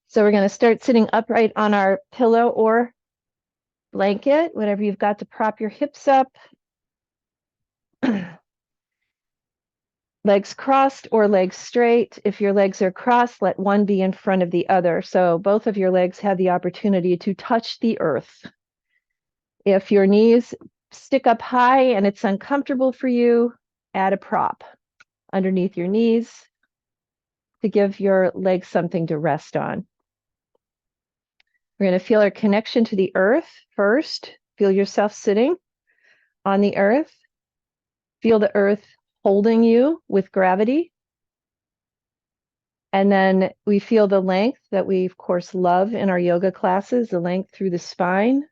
So we're going to start sitting upright on our pillow or blanket, whatever you've got to prop your hips up. Legs crossed or legs straight. If your legs are crossed, let one be in front of the other. So both of your legs have the opportunity to touch the earth. If your knees stick up high and it's uncomfortable for you, add a prop underneath your knees to give your legs something to rest on. We're going to feel our connection to the earth first. Feel yourself sitting on the earth. Feel the earth holding you with gravity. And then we feel the length that we, of course, love in our yoga classes, the length through the spine.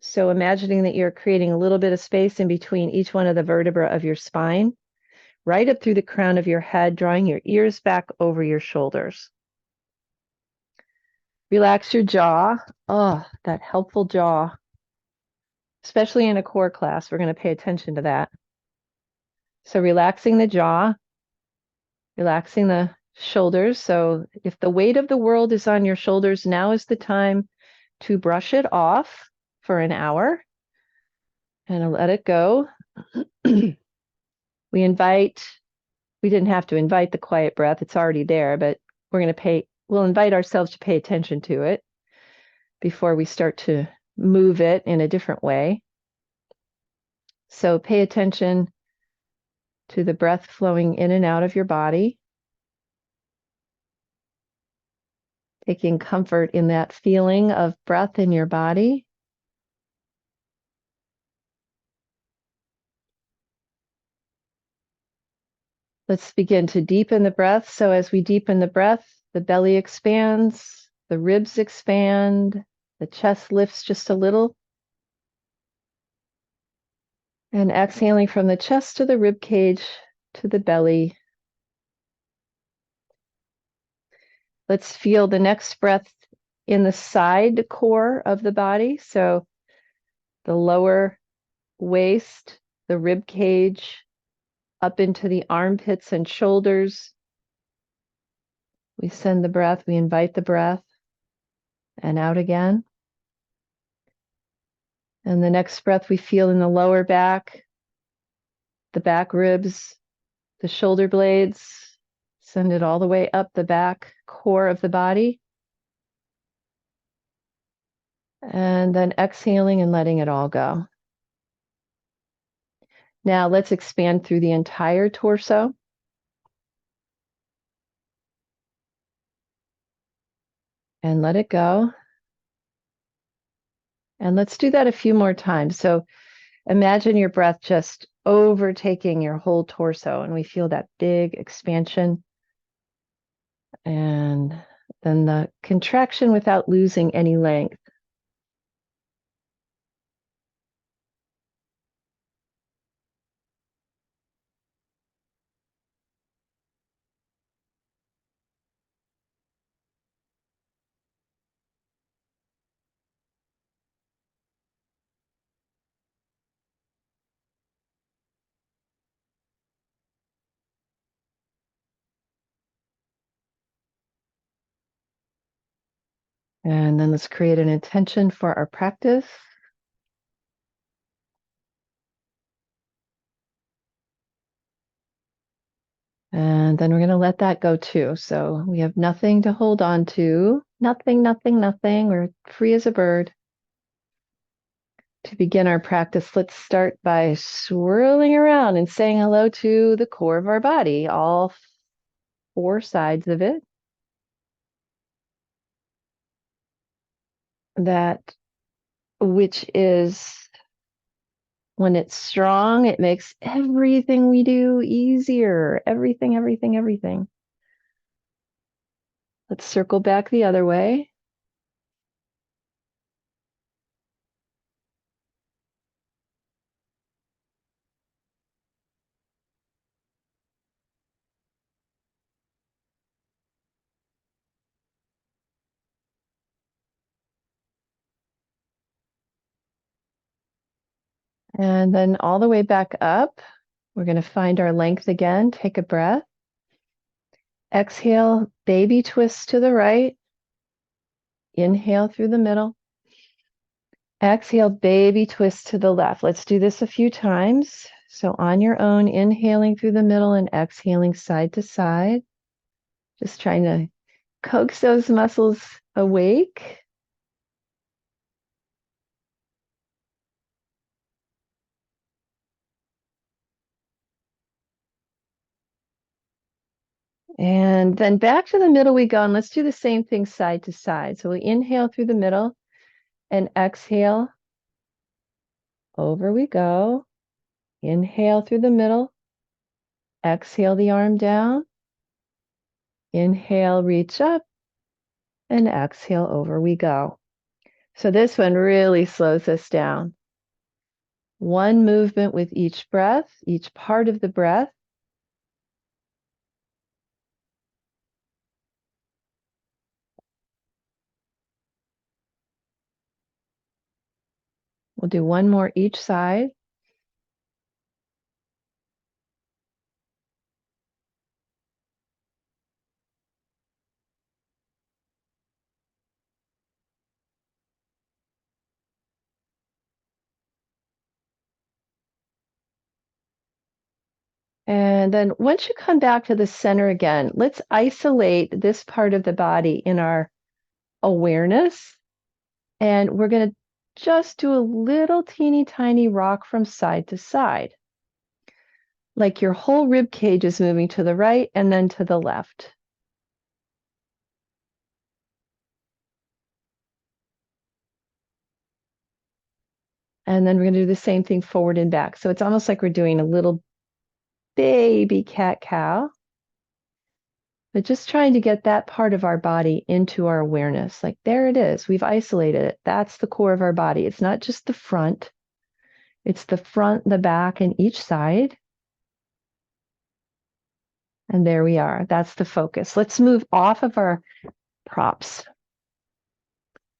So imagining that you're creating a little bit of space in between each one of the vertebrae of your spine, right up through the crown of your head, drawing your ears back over your shoulders. Relax your jaw. Oh, that helpful jaw. Especially in a core class, we're going to pay attention to that. So relaxing the jaw, relaxing the shoulders. So if the weight of the world is on your shoulders, now is the time to brush it off for an hour and let it go. We didn't have to invite the quiet breath. It's already there, but we'll invite ourselves to pay attention to it before we start to move it in a different way. So pay attention to the breath flowing in and out of your body. Taking comfort in that feeling of breath in your body. Let's begin to deepen the breath. So as we deepen the breath, the belly expands, the ribs expand, the chest lifts just a little. And exhaling from the chest to the rib cage to the belly. Let's feel the next breath in the side core of the body. So the lower waist, the rib cage, up into the armpits and shoulders. We send the breath, we invite the breath, and out again. And the next breath we feel in the lower back, the back ribs, the shoulder blades. Send it all the way up the back core of the body. And then exhaling and letting it all go. Now let's expand through the entire torso. And let it go. And let's do that a few more times. So imagine your breath just overtaking your whole torso, and we feel that big expansion. And then the contraction without losing any length. And then let's create an intention for our practice. And then we're going to let that go too. So we have nothing to hold on to. Nothing, nothing, nothing. We're free as a bird. To begin our practice, let's start by swirling around and saying hello to the core of our body, all four sides of it. That which is, when it's strong, it makes everything we do easier. Everything, everything, everything. Let's circle back the other way. And then all the way back up, we're going to find our length again. Take a breath. Exhale, baby twist to the right. Inhale through the middle. Exhale, baby twist to the left. Let's do this a few times. So on your own, inhaling through the middle and exhaling side to side. Just trying to coax those muscles awake. And then back to the middle we go, and let's do the same thing side to side. So we inhale through the middle and exhale. Over we go. Inhale through the middle. Exhale the arm down. Inhale, reach up, and exhale, over we go. So this one really slows us down. One movement with each breath, each part of the breath. We'll do one more each side. And then once you come back to the center again, let's isolate this part of the body in our awareness. And we're going to just do a little teeny tiny rock from side to side. Like your whole rib cage is moving to the right and then to the left. And then we're going to do the same thing forward and back. So it's almost like we're doing a little baby cat-cow. But just trying to get that part of our body into our awareness. Like there it is. We've isolated it. That's the core of our body. It's not just the front. It's the front, the back, and each side. And there we are. That's the focus. Let's move off of our props.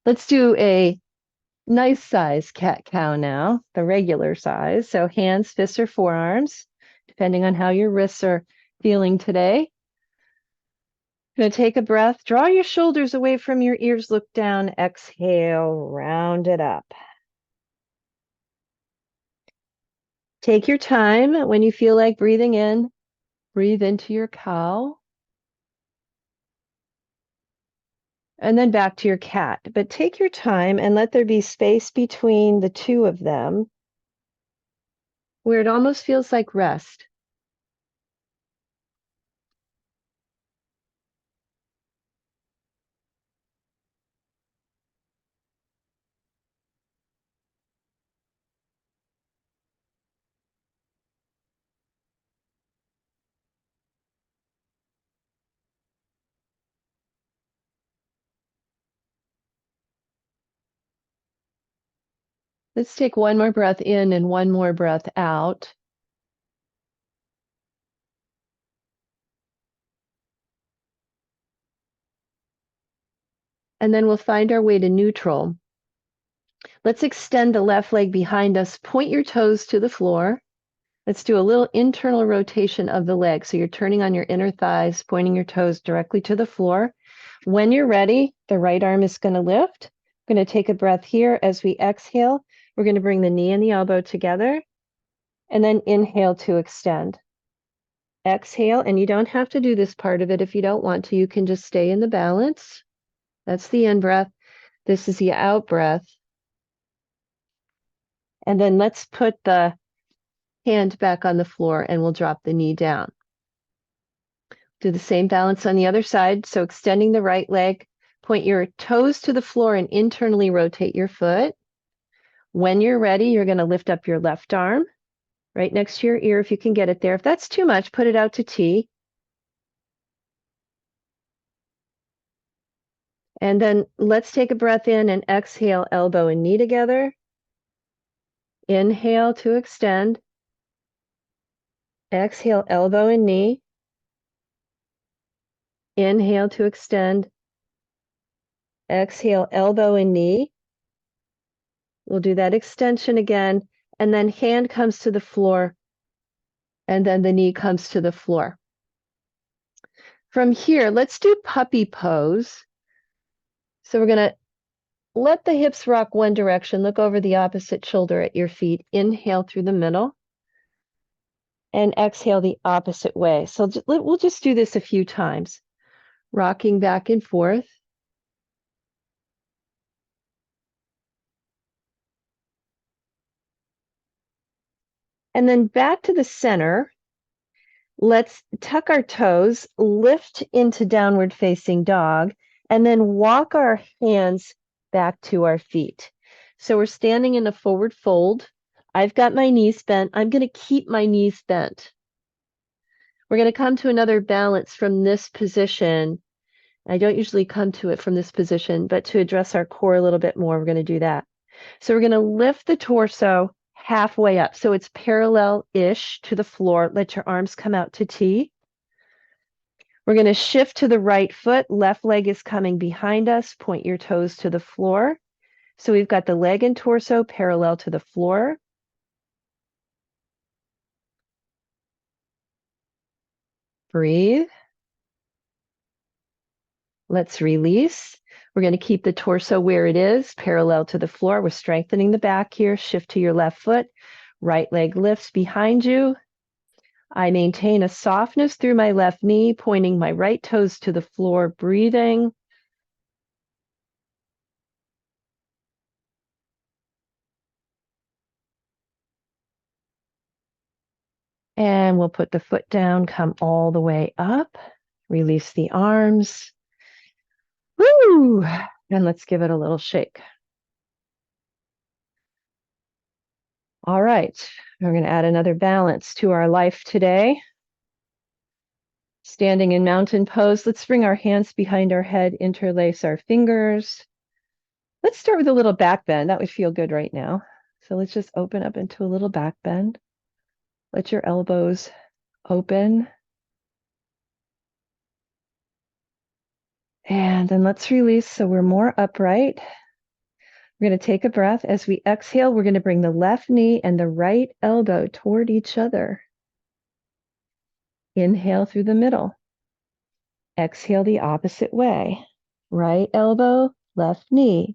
Let's do a nice size cat-cow now, the regular size. So hands, fists, or forearms, depending on how your wrists are feeling today. Going to take a breath, draw your shoulders away from your ears, look down, exhale, round it up. Take your time. When you feel like breathing in, breathe into your cow. And then back to your cat. But take your time and let there be space between the two of them where it almost feels like rest. Let's take one more breath in and one more breath out. And then we'll find our way to neutral. Let's extend the left leg behind us. Point your toes to the floor. Let's do a little internal rotation of the leg. So you're turning on your inner thighs, pointing your toes directly to the floor. When you're ready, the right arm is going to lift. We're going to take a breath here as we exhale. We're going to bring the knee and the elbow together and then inhale to extend. Exhale, and you don't have to do this part of it if you don't want to. You can just stay in the balance. That's the in breath. This is the out breath. And then let's put the hand back on the floor and we'll drop the knee down. Do the same balance on the other side. So extending the right leg, point your toes to the floor and internally rotate your foot. When you're ready, you're going to lift up your left arm right next to your ear if you can get it there. If that's too much, put it out to T. And then let's take a breath in and exhale, elbow and knee together. Inhale to extend. Exhale, elbow and knee. Inhale to extend. Exhale, elbow and knee. We'll do that extension again. And then hand comes to the floor. And then the knee comes to the floor. From here, let's do puppy pose. So we're going to let the hips rock one direction, look over the opposite shoulder at your feet, inhale through the middle, and exhale the opposite way. So we'll just do this a few times, rocking back and forth. And then back to the center. Let's tuck our toes, lift into downward facing dog, and then walk our hands back to our feet. So we're standing in a forward fold. I've got my knees bent. I'm going to keep my knees bent. We're going to come to another balance from this position. I don't usually come to it from this position, but to address our core a little bit more, we're going to do that. So we're going to lift the torso halfway up. So it's parallel-ish to the floor. Let your arms come out to T. We're going to shift to the right foot. Left leg is coming behind us. Point your toes to the floor. So we've got the leg and torso parallel to the floor. Breathe. Let's release. We're going to keep the torso where it is, parallel to the floor. We're strengthening the back here. Shift to your left foot. Right leg lifts behind you. I maintain a softness through my left knee, pointing my right toes to the floor, breathing. And we'll put the foot down, come all the way up. Release the arms. Woo! And let's give it a little shake. All right, we're going to add another balance to our life today. Standing in mountain pose, let's bring our hands behind our head, interlace our fingers. Let's start with a little back bend. That would feel good right now. So let's just open up into a little back bend. Let your elbows open. And then let's release so we're more upright. We're going to take a breath. As we exhale, we're going to bring the left knee and the right elbow toward each other. Inhale through the middle. Exhale the opposite way. Right elbow, left knee.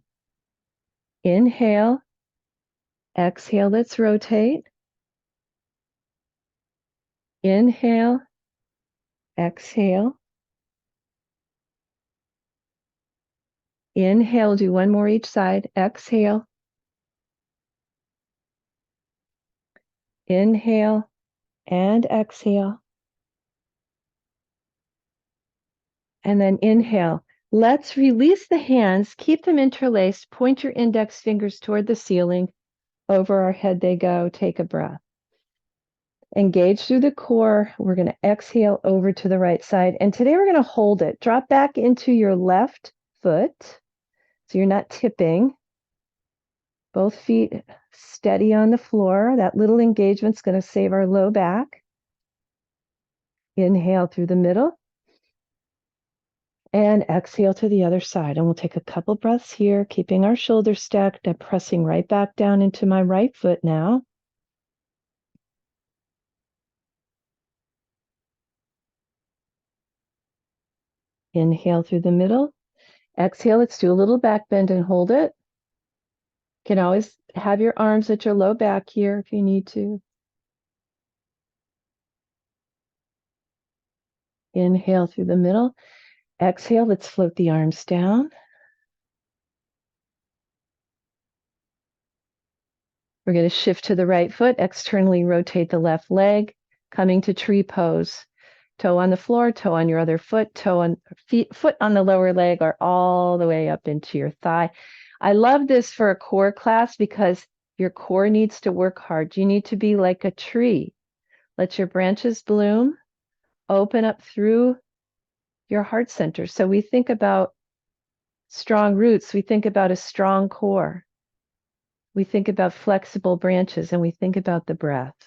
Inhale. Exhale, let's rotate. Inhale. Exhale. Inhale, do one more each side. Exhale. Inhale and exhale. And then inhale. Let's release the hands, keep them interlaced, point your index fingers toward the ceiling. Over our head they go. Take a breath. Engage through the core. We're going to exhale over to the right side. And today we're going to hold it. Drop back into your left foot. So you're not tipping. Both feet steady on the floor. That little engagement's going to save our low back. Inhale through the middle. And exhale to the other side. And we'll take a couple breaths here, keeping our shoulders stacked. I'm pressing right back down into my right foot now. Inhale through the middle. Exhale, let's do a little back bend and hold it. You can always have your arms at your low back here if you need to. Inhale through the middle. Exhale, let's float the arms down. We're going to shift to the right foot, externally rotate the left leg, coming to tree pose. Toe on the floor, toe on your other foot, foot on the lower leg, or all the way up into your thigh. I love this for a core class because your core needs to work hard. You need to be like a tree. Let your branches bloom, open up through your heart center. So we think about strong roots, we think about a strong core. We think about flexible branches, and we think about the breath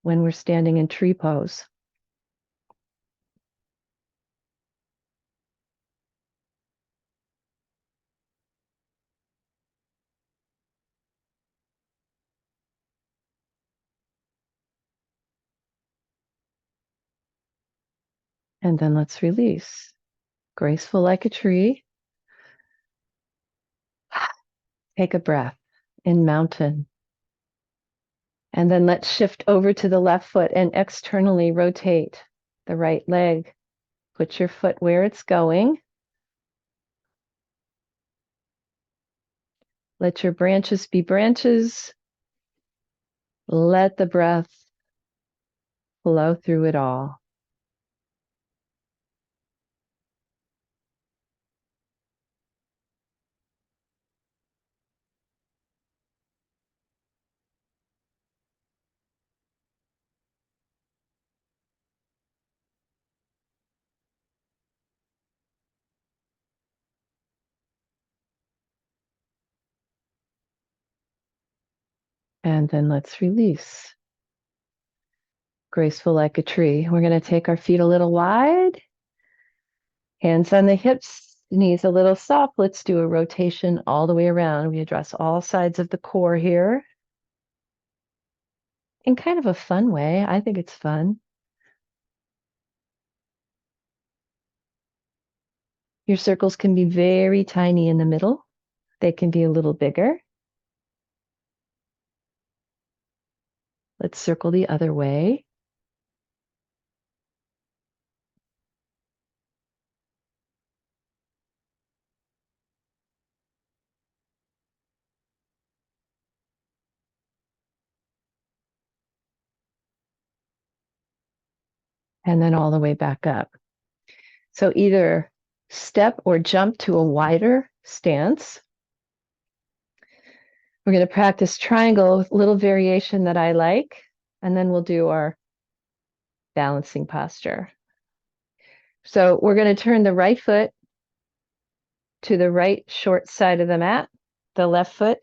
when we're standing in tree pose. And then let's release. Graceful like a tree. Take a breath in mountain. And then let's shift over to the left foot and externally rotate the right leg. Put your foot where it's going. Let your branches be branches. Let the breath flow through it all. And then let's release. Graceful like a tree. We're going to take our feet a little wide. Hands on the hips, knees a little soft. Let's do a rotation all the way around. We address all sides of the core here in kind of a fun way. I think it's fun. Your circles can be very tiny in the middle. They can be a little bigger. Let's circle the other way. And then all the way back up. So either step or jump to a wider stance. We're going to practice triangle with little variation that I like, and then we'll do our balancing posture. So we're going to turn the right foot to the right short side of the mat. The left foot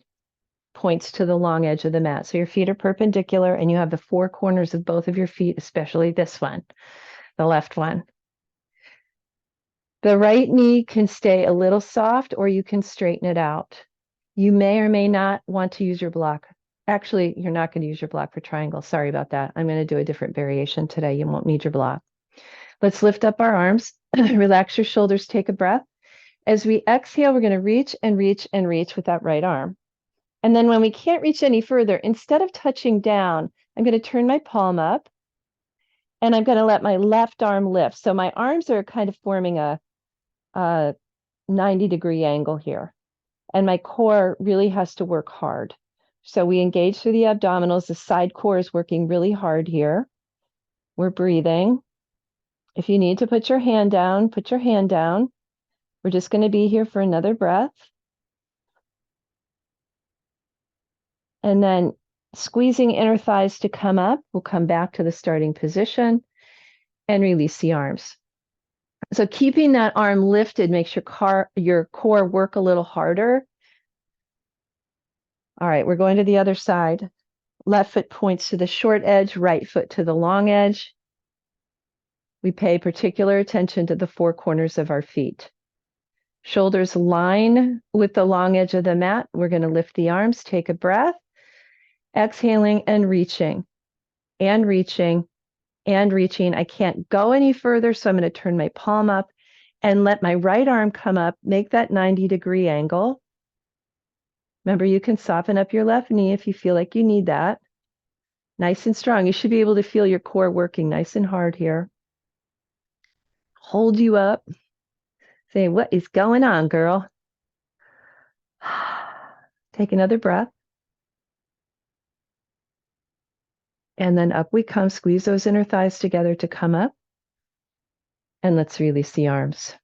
points to the long edge of the mat. So your feet are perpendicular and you have the four corners of both of your feet, especially this one, the left one. The right knee can stay a little soft or you can straighten it out. You may or may not want to use your block. Actually, you're not going to use your block for triangle. Sorry about that. I'm going to do a different variation today. You won't need your block. Let's lift up our arms. Relax your shoulders. Take a breath. As we exhale, we're going to reach and reach and reach with that right arm. And then when we can't reach any further, instead of touching down, I'm going to turn my palm up and I'm going to let my left arm lift. So my arms are kind of forming a 90-degree angle here. And my core really has to work hard. So we engage through the abdominals. The side core is working really hard here. We're breathing. If you need to put your hand down, put your hand down. We're just going to be here for another breath. And then squeezing inner thighs to come up. We'll come back to the starting position and release the arms. So keeping that arm lifted makes your core work a little harder. All right, we're going to the other side. Left foot points to the short edge, right foot to the long edge. We pay particular attention to the four corners of our feet. Shoulders line with the long edge of the mat. We're going to lift the arms, take a breath, exhaling and reaching, and reaching, and reaching. I can't go any further, so I'm going to turn my palm up and let my right arm come up, make that 90-degree angle. Remember, you can soften up your left knee if you feel like you need that. Nice and strong. You should be able to feel your core working nice and hard here. Hold you up. Say, what is going on, girl? Take another breath. And then up we come. Squeeze those inner thighs together to come up. And let's release the arms.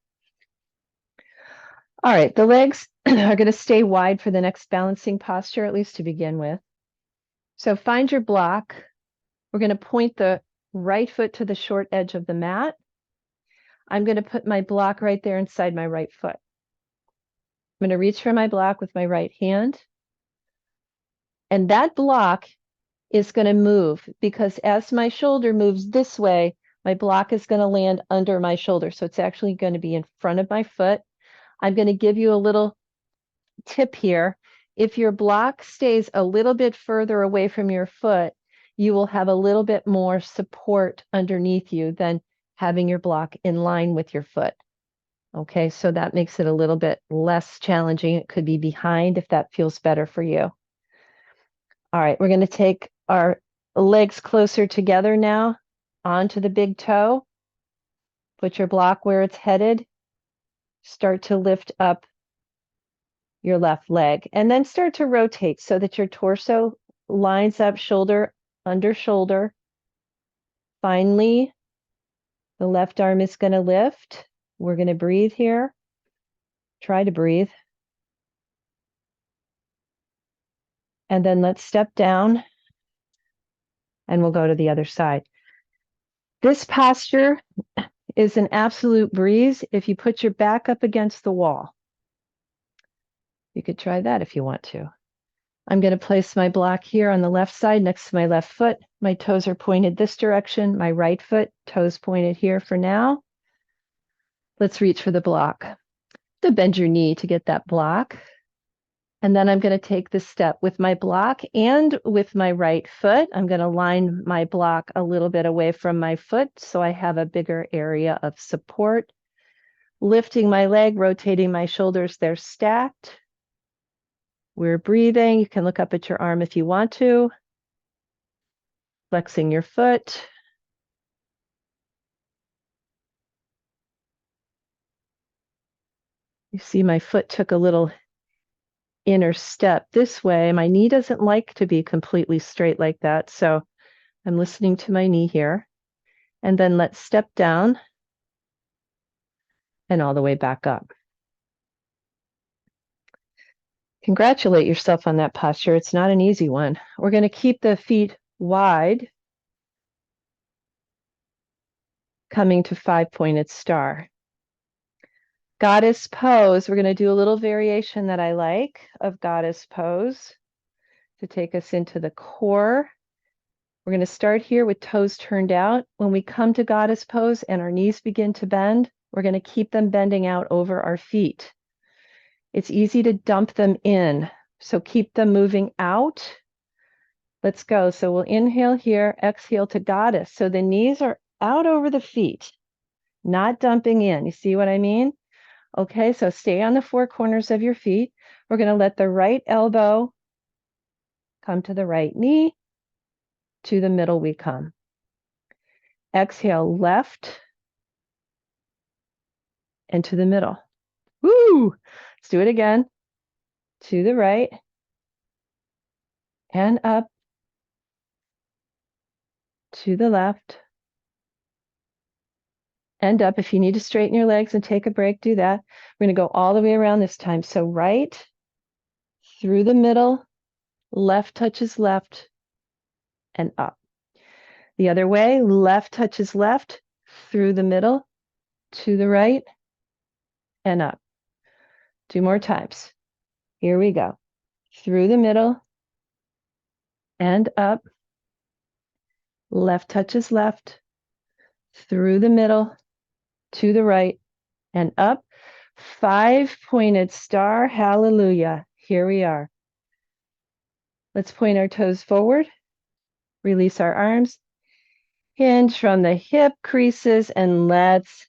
All right, the legs are going to stay wide for the next balancing posture, at least to begin with. So find your block. We're going to point the right foot to the short edge of the mat. I'm going to put my block right there inside my right foot. I'm going to reach for my block with my right hand. And that block is going to move because as my shoulder moves this way, my block is going to land under my shoulder. So it's actually going to be in front of my foot. I'm going to give you a little tip here. If your block stays a little bit further away from your foot, you will have a little bit more support underneath you than having your block in line with your foot. Okay, so that makes it a little bit less challenging. It could be behind if that feels better for you. All right, we're going to take our legs closer together now onto the big toe. Put your block where it's headed. Start to lift up your left leg and then start to rotate so that your torso lines up shoulder under shoulder. Finally, the left arm is going to lift. We're going to breathe here. Try to breathe. And then let's step down and we'll go to the other side. This posture is an absolute breeze if you put your back up against the wall. You could try that if you want to. I'm going to place my block here on the left side next to my left foot. My toes are pointed this direction. My right foot, toes pointed here for now. Let's reach for the block. To bend your knee to get that block. And then I'm going to take this step with my block and with my right foot. I'm going to line my block a little bit away from my foot so I have a bigger area of support. Lifting my leg, rotating my shoulders, they're stacked. We're breathing. You can look up at your arm if you want to. Flexing your foot. You see my foot took a little inner step this way. My knee doesn't like to be completely straight like that, so I'm listening to my knee here. And then let's step down and all the way back up. Congratulate yourself on that posture. It's not an easy one. We're going to keep the feet wide, coming to 5-pointed star. Goddess pose. We're going to do a little variation that I like of goddess pose to take us into the core. We're going to start here with toes turned out. When we come to goddess pose and our knees begin to bend, we're going to keep them bending out over our feet. It's easy to dump them in, so keep them moving out. Let's go. So we'll inhale here, exhale to goddess. So the knees are out over the feet, not dumping in. You see what I mean? Okay, so stay on the four corners of your feet. We're going to let the right elbow come to the right knee. To the middle we come. Exhale left and to the middle. Woo! Let's do it again. To the right and up. To the left and up. If you need to straighten your legs and take a break, do that. We're going to go all the way around this time. So right through the middle, left touches left and up. The other way, left touches left through the middle, to the right and up. 2 more times. Here we go. Through the middle and up. Left touches left, through the middle, to the right and up. 5-pointed star. Hallelujah. Here we are. Let's point our toes forward. Release our arms. Hinge from the hip creases and let's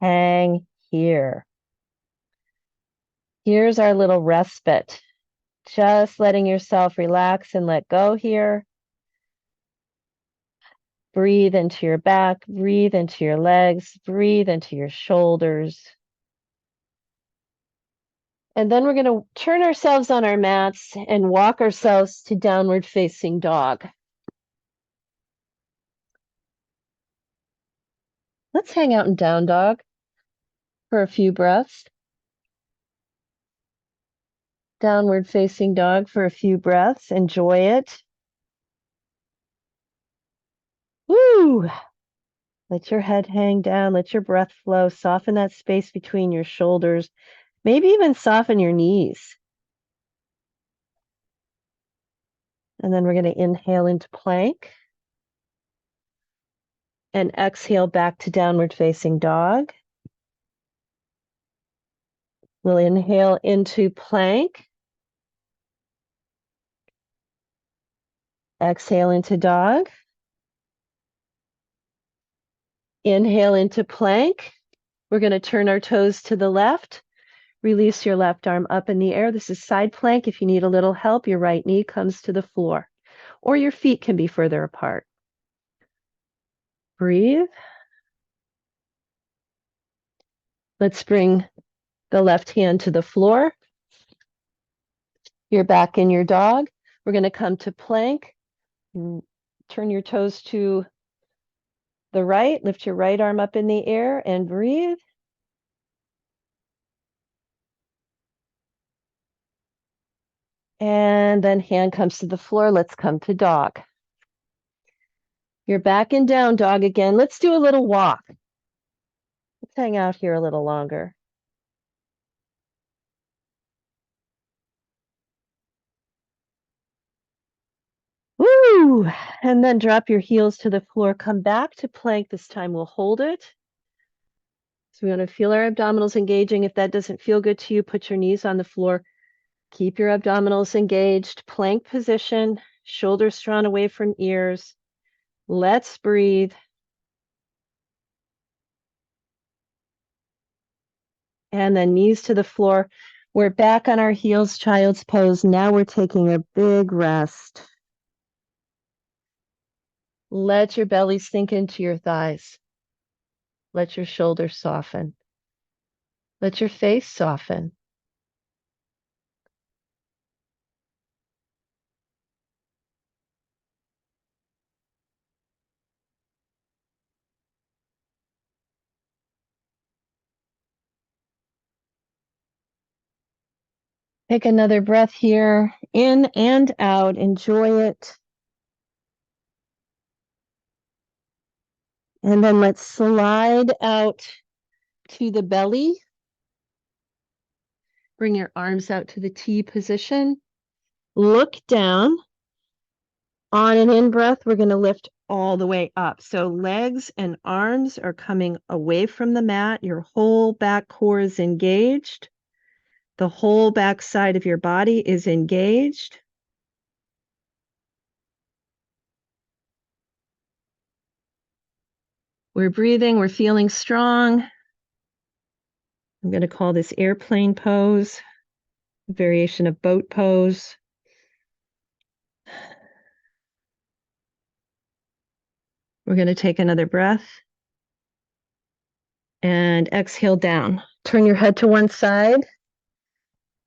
hang here. Here's our little respite. Just letting yourself relax and let go here. Breathe into your back, breathe into your legs, breathe into your shoulders. And then we're going to turn ourselves on our mats and walk ourselves to downward facing dog. Let's hang out in down dog for a few breaths. Downward facing dog for a few breaths. Enjoy it. Woo! Let your head hang down. Let your breath flow. Soften that space between your shoulders. Maybe even soften your knees. And then we're going to inhale into plank. And exhale back to downward facing dog. We'll inhale into plank. Exhale into dog. Inhale into plank. We're going to turn our toes to the left. Release your left arm up in the air. This is side plank. If you need a little help, your right knee comes to the floor, or your feet can be further apart. Breathe. Let's bring the left hand to the floor. You're back in your dog. We're going to come to plank. Turn your toes to the right. Lift your right arm up in the air and breathe. And then hand comes to the floor. Let's come to dog. You're back in down dog again. Let's do a little walk. Let's hang out here a little longer. Woo! And then drop your heels to the floor. Come back to plank. This time we'll hold it. So we want to feel our abdominals engaging. If that doesn't feel good to you, put your knees on the floor. Keep your abdominals engaged. Plank position. Shoulders drawn away from ears. Let's breathe. And then knees to the floor. We're back on our heels, child's pose. Now we're taking a big rest. Let your belly sink into your thighs. Let your shoulders soften. Let your face soften. Take another breath here, in and out. Enjoy it. And then let's slide out to the belly. Bring your arms out to the T position. Look down. On an in-breath, we're going to lift all the way up. So legs and arms are coming away from the mat. Your whole back core is engaged. The whole back side of your body is engaged. We're breathing, we're feeling strong. I'm going to call this airplane pose, variation of boat pose. We're going to take another breath and exhale down. Turn your head to one side.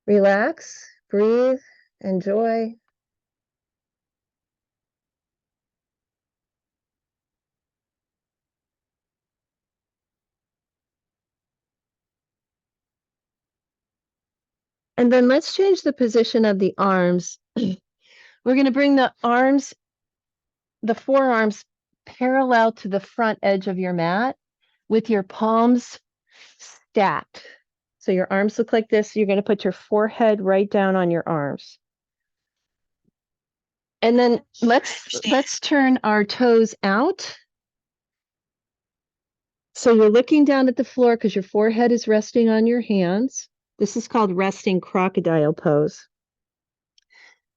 Relax, breathe, enjoy. And then let's change the position of the arms. We're going to bring the arms, the forearms parallel to the front edge of your mat with your palms stacked. So your arms look like this. You're going to put your forehead right down on your arms. And then let's turn our toes out. So you're looking down at the floor because your forehead is resting on your hands. This is called resting crocodile pose.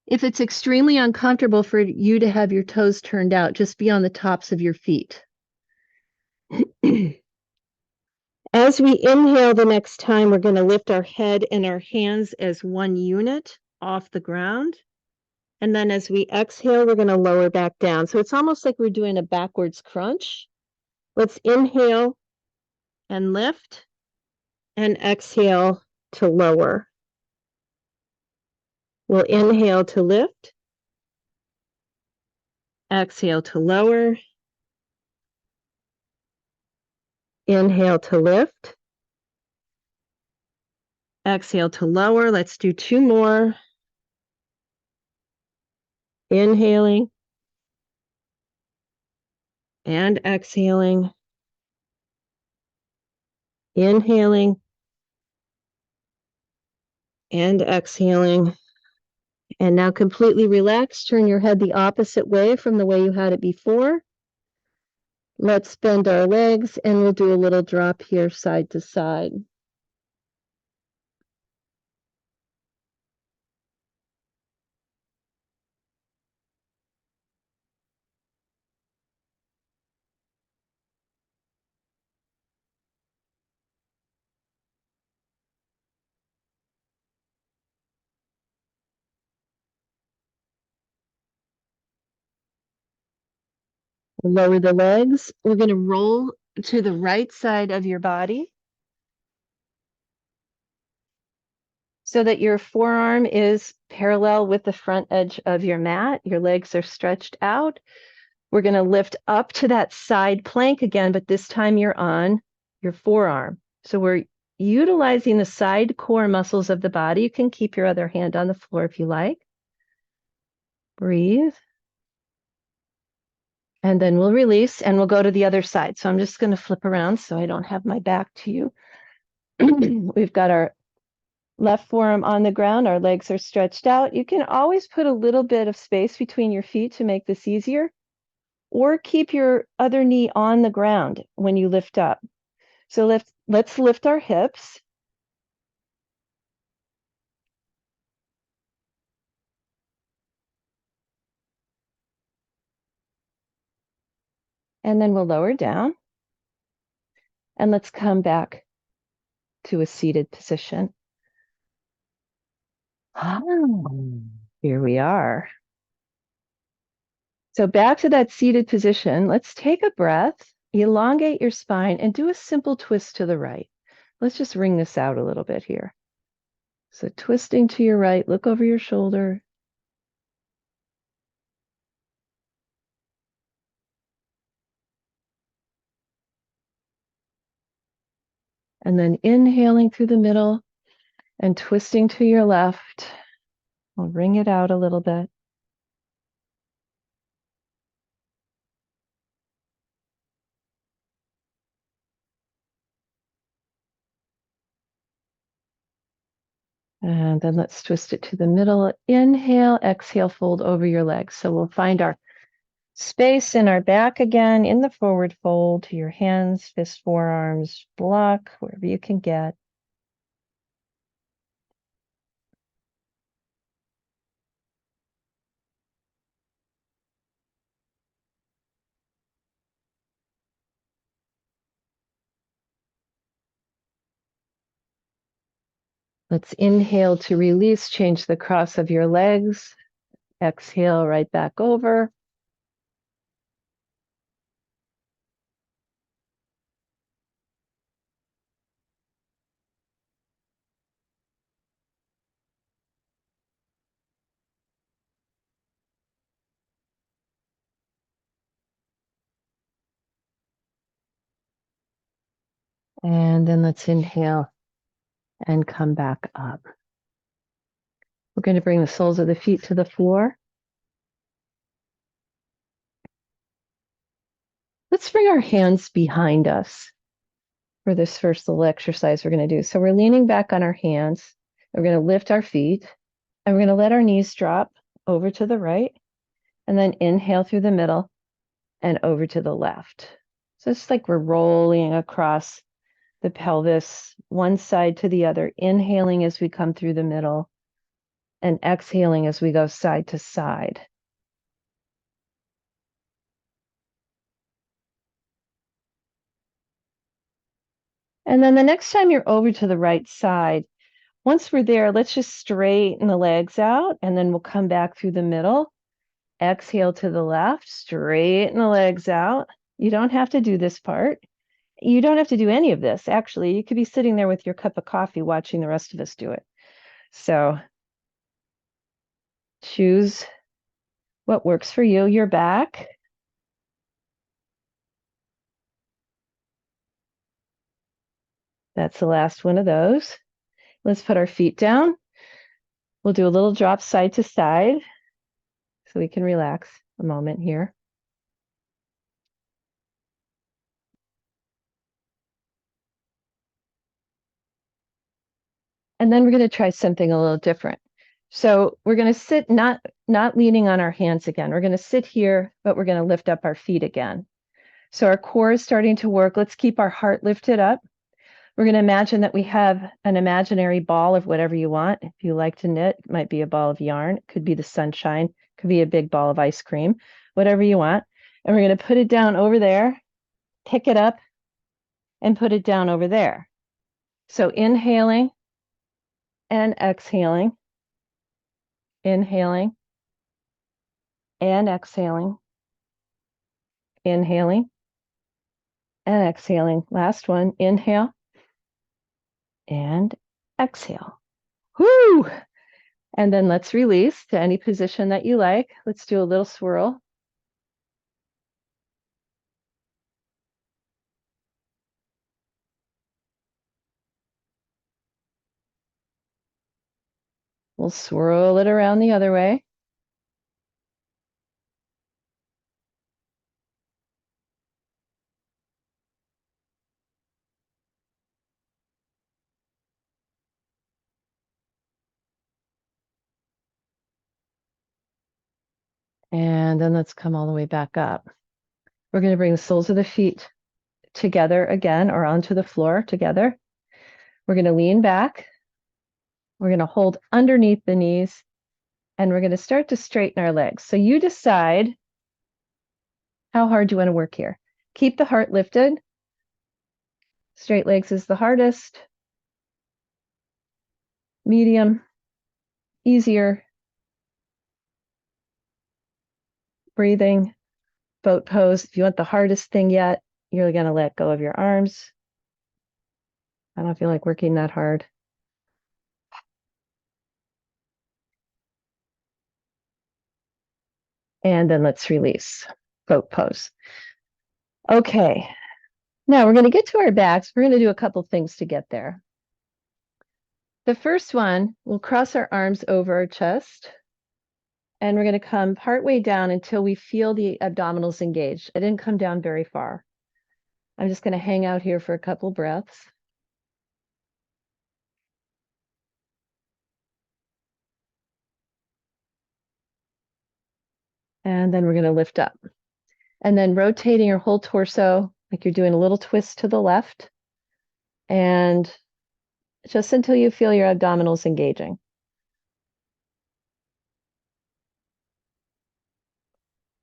If it's extremely uncomfortable for you to have your toes turned out, just be on the tops of your feet. As we inhale the next time, we're going to lift our head and our hands as one unit off the ground. And then as we exhale, we're going to lower back down. So it's almost like we're doing a backwards crunch. Let's inhale and lift and exhale to lower. We'll inhale to lift, exhale to lower, inhale to lift, exhale to lower. Let's do two more. Inhaling and exhaling. Inhaling and exhaling. And now completely relax. Turn your head the opposite way from the way you had it before. Let's bend our legs and we'll do a little drop here side to side. Lower the legs. We're going to roll to the right side of your body so that your forearm is parallel with the front edge of your mat. Your legs are stretched out. We're going to lift up to that side plank again, but this time you're on your forearm. So we're utilizing the side core muscles of the body. You can keep your other hand on the floor if you like. Breathe. And then we'll release and we'll go to the other side. So I'm just going to flip around so I don't have my back to you. We've got our left forearm on the ground. Our legs are stretched out. You can always put a little bit of space between your feet to make this easier, or keep your other knee on the ground when you lift up. So let's lift our hips. And then we'll lower down. And let's come back to a seated position. Here we are. So back to that seated position. Let's take a breath, elongate your spine, and do a simple twist to the right. Let's just wring this out a little bit here. So twisting to your right, look over your shoulder. And then inhaling through the middle and twisting to your left. We'll wring it out a little bit. And then let's twist it to the middle. Inhale, exhale, fold over your legs. So we'll find our space in our back again in the forward fold to your hands, fists, forearms, block, wherever you can get. Let's inhale to release, change the cross of your legs. Exhale right back over. And then let's inhale and come back up. We're going to bring the soles of the feet to the floor. Let's bring our hands behind us for this first little exercise we're going to do. So we're leaning back on our hands. We're going to lift our feet and we're going to let our knees drop over to the right and then inhale through the middle and over to the left. So it's like we're rolling across the pelvis, one side to the other, inhaling as we come through the middle and exhaling as we go side to side. And then the next time you're over to the right side, once we're there, let's just straighten the legs out and then we'll come back through the middle. Exhale to the left, straighten the legs out. You don't have to do this part. You don't have to do any of this, actually. You could be sitting there with your cup of coffee watching the rest of us do it. So choose what works for you. Your back. That's the last one of those. Let's put our feet down. We'll do a little drop side to side so we can relax a moment here. And then we're going to try something a little different. So we're going to sit not leaning on our hands again. We're going to sit here, but we're going to lift up our feet again. So our core is starting to work. Let's keep our heart lifted up. We're going to imagine that we have an imaginary ball of whatever you want. If you like to knit, it might be a ball of yarn. It could be the sunshine. It could be a big ball of ice cream, whatever you want. And we're going to put it down over there, pick it up, and put it down over there. So inhaling and exhaling, inhaling and exhaling. Inhaling and exhaling. Last one, inhale and exhale. Whoo! And then let's release to any position that you like. Let's do a little swirl. We'll swirl it around the other way. And then let's come all the way back up. We're going to bring the soles of the feet together again or onto the floor together. We're going to lean back. We're going to hold underneath the knees and we're going to start to straighten our legs. So you decide how hard you want to work here. Keep the heart lifted. Straight legs is the hardest. Medium, easier. Breathing, boat pose. If you want the hardest thing yet, you're going to let go of your arms. I don't feel like working that hard. And then let's release, boat pose. Okay, now we're going to get to our backs. We're going to do a couple things to get there. The first one, we'll cross our arms over our chest. And we're going to come partway down until we feel the abdominals engaged. I didn't come down very far. I'm just going to hang out here for a couple breaths. And then we're going to lift up. And then rotating your whole torso, like you're doing a little twist to the left. And just until you feel your abdominals engaging.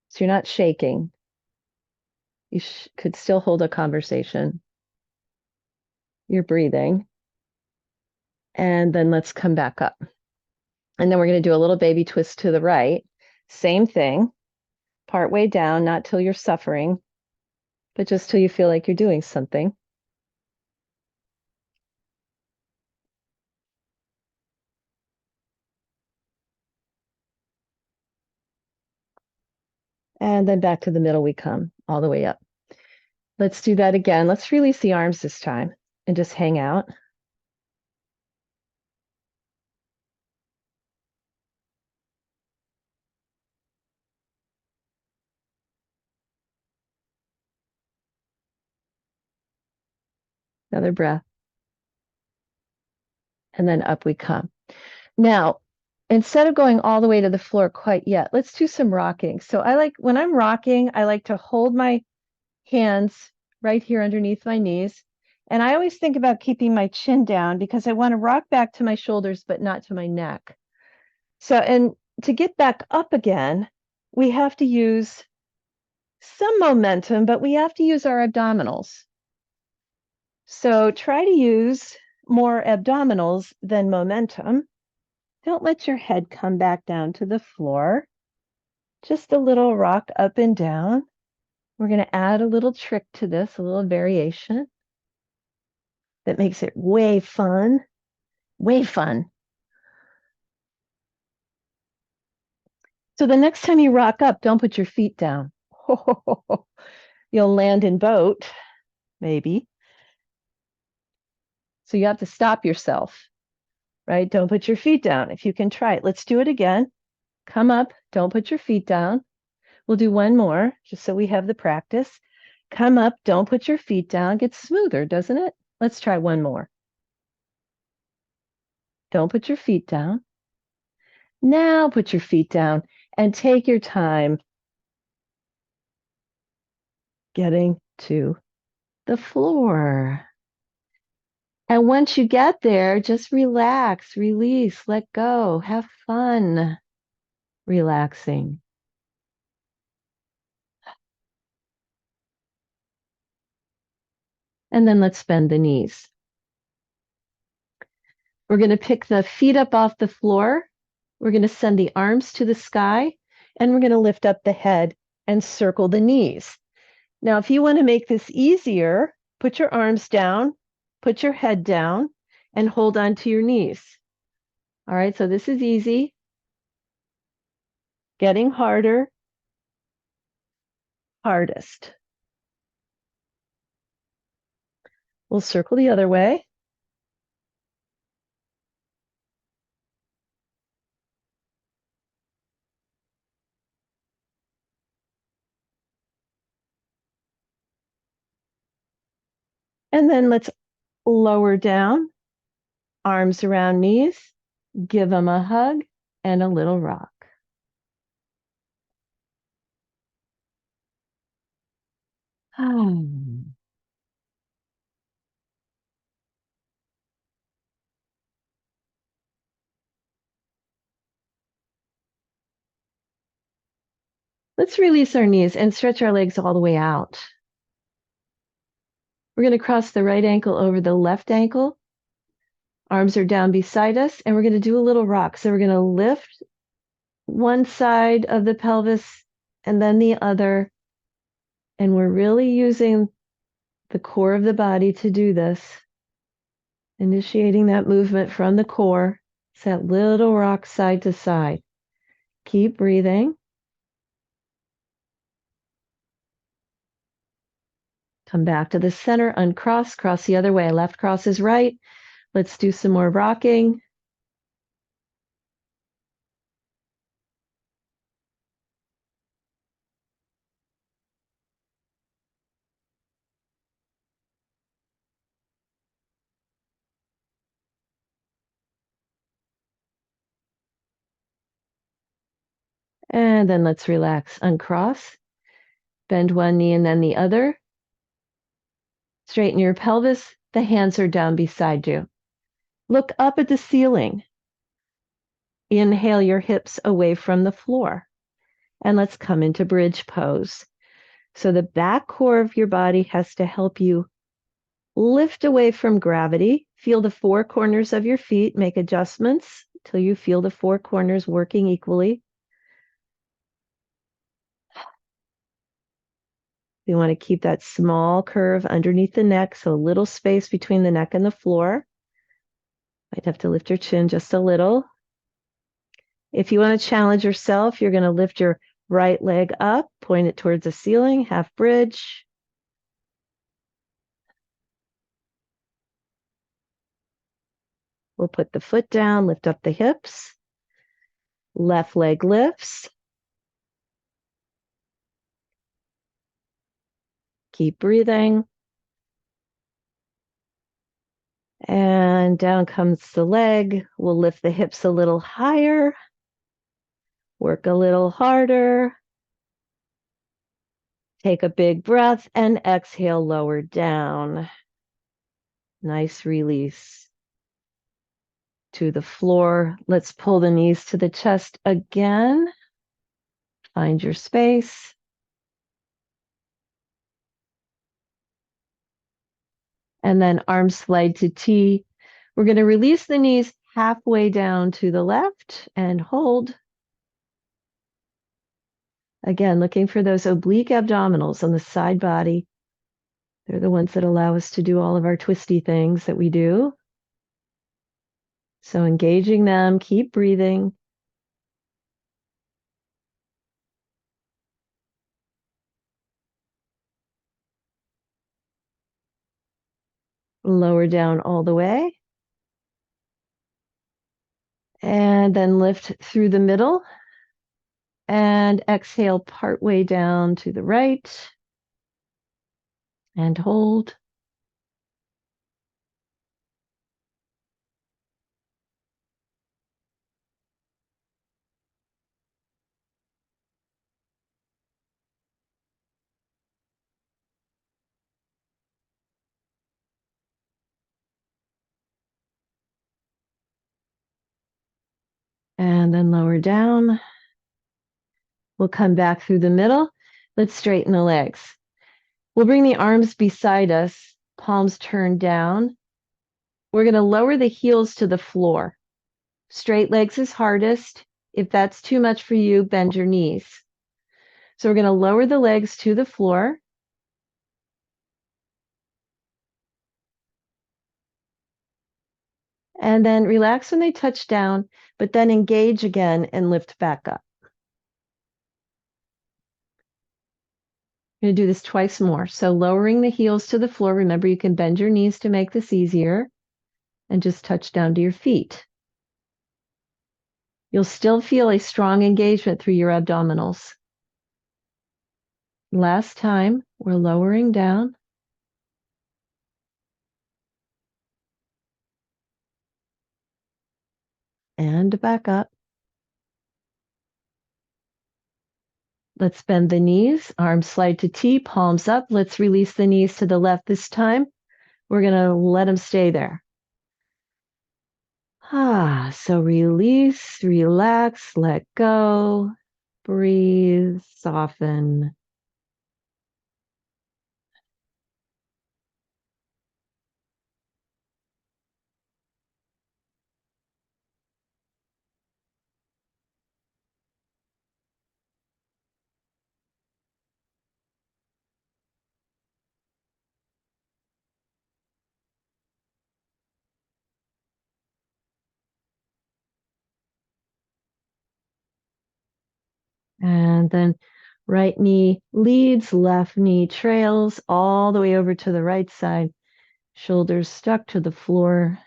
So you're not shaking. You could still hold a conversation. You're breathing. And then let's come back up. And then we're going to do a little baby twist to the right. Same thing. Partway down, not till you're suffering, but just till you feel like you're doing something. And then back to the middle we come, all the way up. Let's do that again. Let's release the arms this time and just hang out. Another breath. And then up we come. Now, instead of going all the way to the floor quite yet, let's do some rocking. So when I'm rocking, I like to hold my hands right here underneath my knees. And I always think about keeping my chin down because I want to rock back to my shoulders, but not to my neck. So, and to get back up again, we have to use some momentum, but we have to use our abdominals. So try to use more abdominals than momentum. Don't let your head come back down to the floor. Just a little rock up and down. We're going to add a little trick to this, a little variation that makes it way fun, way fun. So the next time you rock up, don't put your feet down. You'll land in boat, maybe. So you have to stop yourself, right? Don't put your feet down. If you can try it, let's do it again. Come up, don't put your feet down. We'll do one more, just so we have the practice. Come up, don't put your feet down. Gets smoother, doesn't it? Let's try one more. Don't put your feet down. Now put your feet down and take your time getting to the floor. And once you get there, just relax, release, let go, have fun relaxing. And then let's bend the knees. We're going to pick the feet up off the floor. We're going to send the arms to the sky, and we're going to lift up the head and circle the knees. Now, if you want to make this easier, put your arms down, put your head down, and hold on to your knees. All right, so this is easy. Getting harder, hardest. We'll circle the other way. And then let's lower down, arms around knees, give them a hug and a little rock. Let's release our knees and stretch our legs all the way out. We're going to cross the right ankle over the left ankle. Arms are down beside us, and we're going to do a little rock. So we're going to lift one side of the pelvis and then the other. And we're really using the core of the body to do this. Initiating that movement from the core. It's that little rock side to side. Keep breathing. Come back to the center, uncross, cross the other way. Left cross is right. Let's do some more rocking. And then let's relax, uncross. Bend one knee and then the other. Straighten your pelvis. The hands are down beside you. Look up at the ceiling. Inhale your hips away from the floor. And let's come into bridge pose. So the back core of your body has to help you lift away from gravity. Feel the four corners of your feet. Make adjustments till you feel the four corners working equally. You want to keep that small curve underneath the neck, so a little space between the neck and the floor. Might have to lift your chin just a little. If you want to challenge yourself, you're going to lift your right leg up, point it towards the ceiling, half bridge. We'll put the foot down, lift up the hips. Left leg lifts. Keep breathing. And down comes the leg. We'll lift the hips a little higher. Work a little harder. Take a big breath and exhale, lower down. Nice release to the floor. Let's pull the knees to the chest again. Find your space. And then arms slide to T. We're going to release the knees halfway down to the left and hold. Again, looking for those oblique abdominals on the side body. They're the ones that allow us to do all of our twisty things that we do. So engaging them, keep breathing. Lower down all the way. And then lift through the middle. And exhale partway down to the right. And hold. And then lower down. We'll come back through the middle. Let's straighten the legs. We'll bring the arms beside us, palms turned down. We're going to lower the heels to the floor. Straight legs is hardest. If that's too much for you, bend your knees. So we're going to lower the legs to the floor. And then relax when they touch down, but then engage again and lift back up. I'm going to do this twice more. So lowering the heels to the floor. Remember, you can bend your knees to make this easier and just touch down to your feet. You'll still feel a strong engagement through your abdominals. Last time, we're lowering down. And back up. Let's bend the knees, arms slide to T, palms up. Let's release the knees to the left this time. We're going to let them stay there. So release, relax, let go, breathe, soften. And then right knee leads, left knee trails all the way over to the right side. Shoulders stuck to the floor.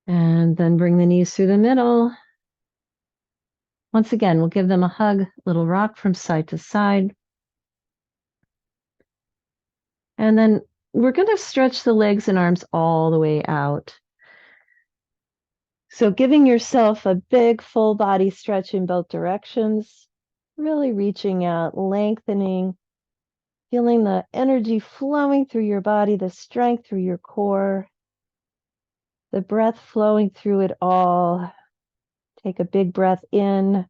And then bring the knees through the middle. Once again, we'll give them a hug, little rock from side to side. And then we're going to stretch the legs and arms all the way out. So giving yourself a big full body stretch in both directions, really reaching out, lengthening, feeling the energy flowing through your body, the strength through your core, the breath flowing through it all. Take a big breath in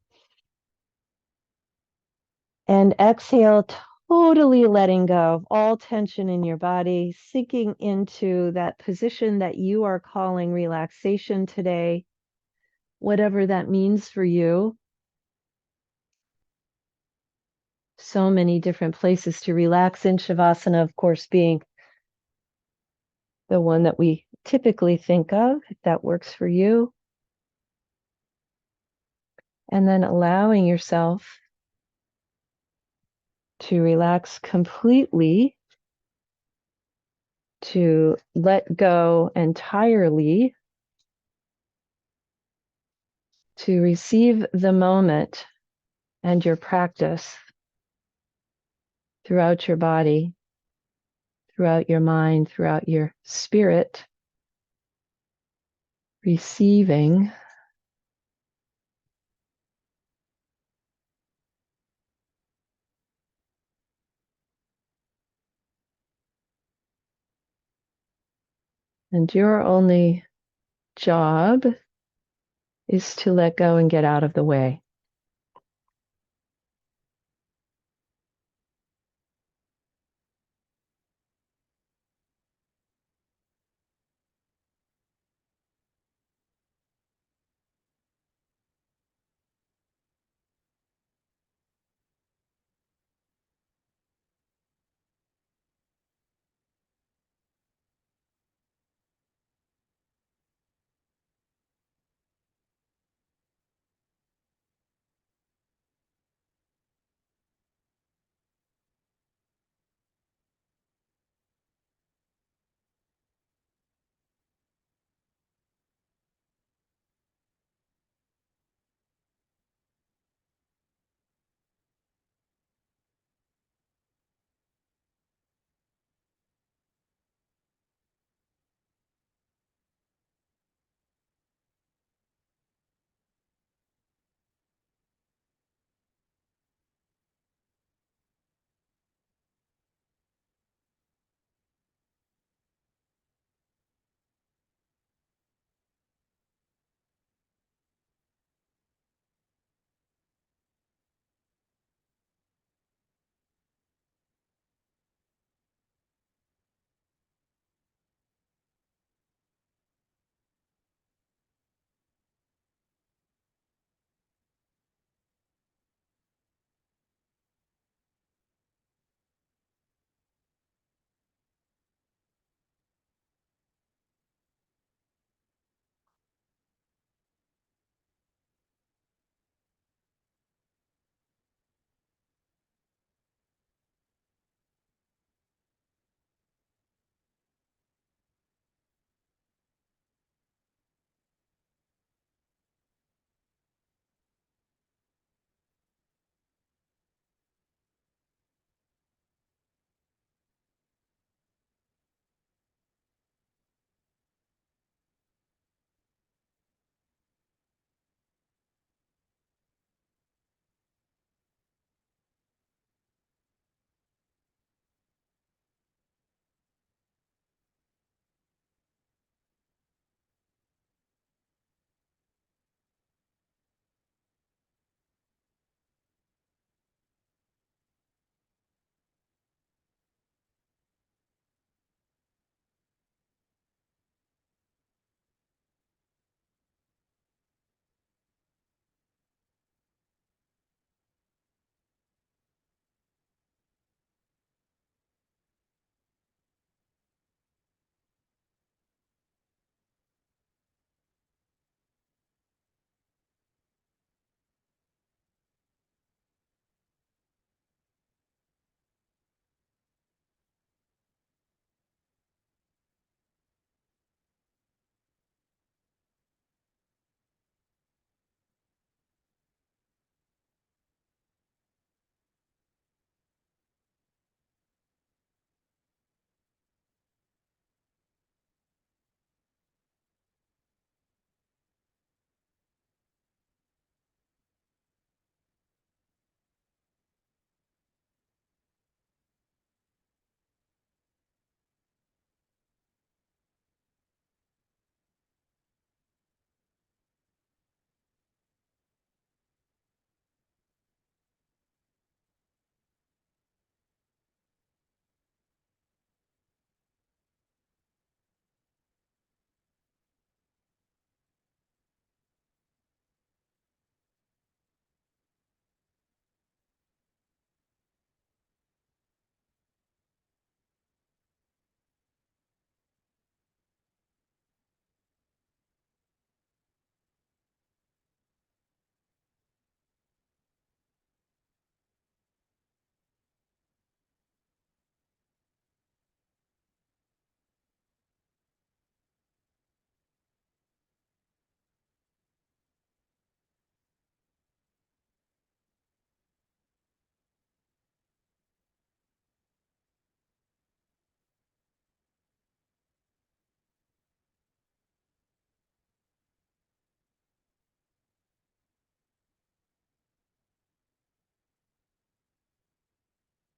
and exhale, totally letting go of all tension in your body, sinking into that position that you are calling relaxation today, whatever that means for you. So many different places to relax in Shavasana, of course, being the one that we typically think of, if that works for you. And then allowing yourself to relax completely, to let go entirely, to receive the moment and your practice throughout your body, throughout your mind, throughout your spirit, receiving. And your only job is to let go and get out of the way.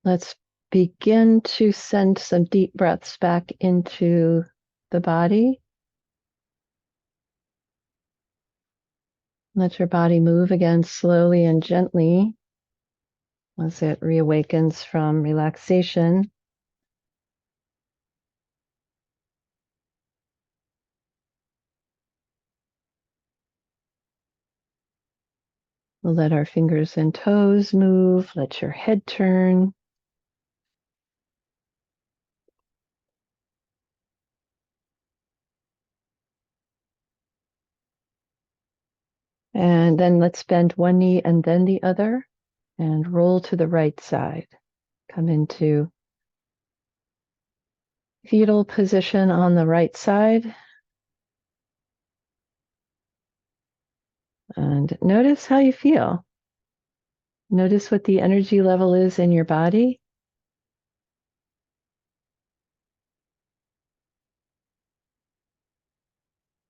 Let's begin to send some deep breaths back into the body. Let your body move again slowly and gently as it reawakens from relaxation. We'll let our fingers and toes move. Let your head turn. And then let's bend one knee and then the other and roll to the right side. Come into fetal position on the right side. And notice how you feel. Notice what the energy level is in your body.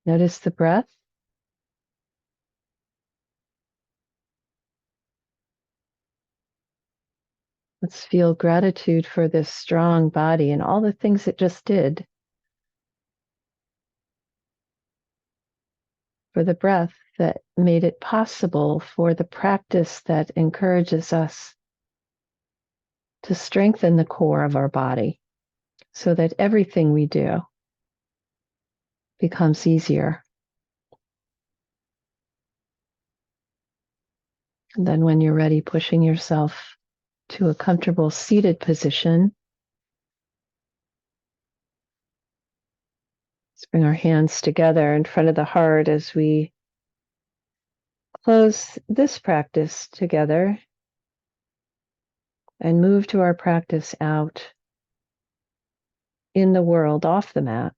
Notice the breath. Let's feel gratitude for this strong body and all the things it just did. For the breath that made it possible, for the practice that encourages us to strengthen the core of our body so that everything we do becomes easier. And then when you're ready, pushing yourself to a comfortable seated position. Let's bring our hands together in front of the heart as we close this practice together and move to our practice out in the world, off the mat.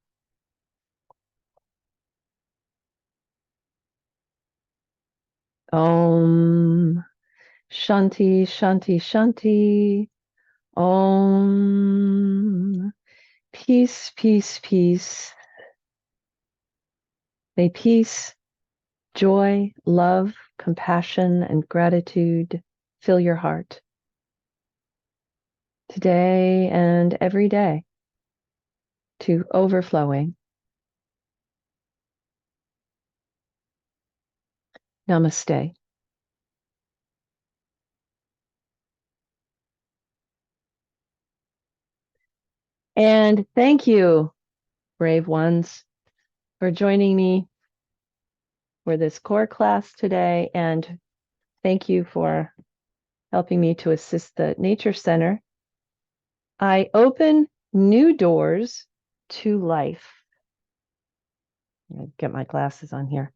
Om Shanti, Shanti, Shanti. Om. Peace, peace, peace. May peace, joy, love, compassion, and gratitude fill your heart today and every day to overflowing. Namaste. And thank you, brave ones, for joining me for this core class today. And thank you for helping me to assist the Nature Center. I open new doors to life. I'll get my glasses on here.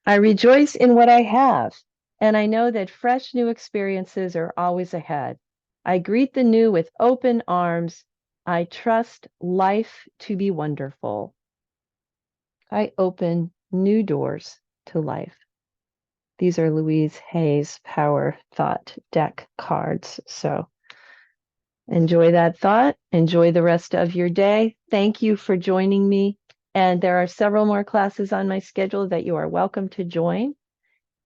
I rejoice in what I have, and I know that fresh new experiences are always ahead. I greet the new with open arms. I trust life to be wonderful. I open new doors to life. These are Louise Hay's Power Thought deck cards. So enjoy that thought. Enjoy the rest of your day. Thank you for joining me. And there are several more classes on my schedule that you are welcome to join.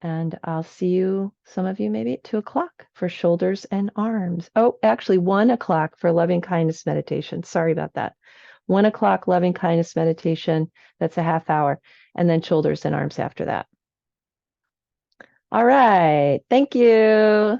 And I'll see you, some of you maybe at 2:00 for shoulders and arms. Oh, actually 1:00 for loving kindness meditation. Sorry about that. 1:00 loving kindness meditation. That's a half hour. And then shoulders and arms after that. All right. Thank you.